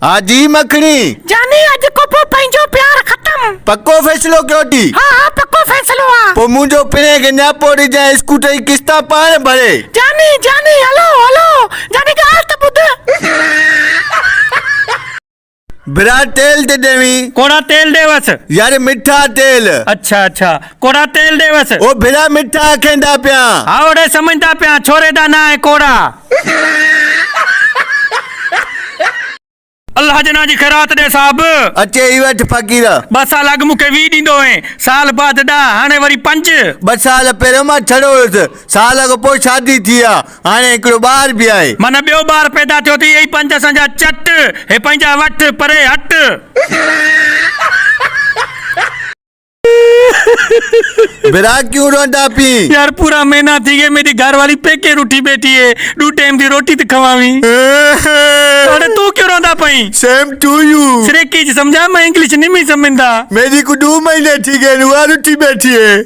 हाँ जी मखनी जानी अज को पो पंहिंजो प्यार खत्म। पक्को फैसलो कयो थी? हाँ पक्को फैसलो आ। पो मुझो पिणे के ना पोड़ी जाए स्कूटर की किस्ता पाण भरे। जानी जानी हलो हलो जानी का हाथ बुध। बिरा तेल दे देवी। कोड़ा तेल देवस यार मिठा तेल। अच्छा अच्छा कोड़ा तेल देवस ओ बिरा मिठा खेंदा पिया। आवड़े समझदा पिया छोरे दा ना है कोड़ा। अल्लाह जना जी खैरात दे साहब। अचे ई वठ फकीर। बस साल अग मुके 20 दींदो है साल बाद दा हाने वरी 5। 2 साल पहिरियों मां छड़ो साल खां पोइ शादी थी आ हाणे हिकिड़ो ॿार बि आहे। मन ॿियो ॿार पैदा थियो थी यही 5 असांजा चट हे पंहिंजा वठ परे हट। बिरा क्यों रोंदा पी? यार पूरा महीना थी गए मेरी घर वाली पेके रूठी बैठी है 2 टाइम दी रोटी तो खवावी। अरे तू क्यों रोंदा पई? Same to you. श्रेकी समझा मैं इंग्लिश नहीं समझदा। मेरी को 2 महीने थी गए रुआ रूठी बैठी है।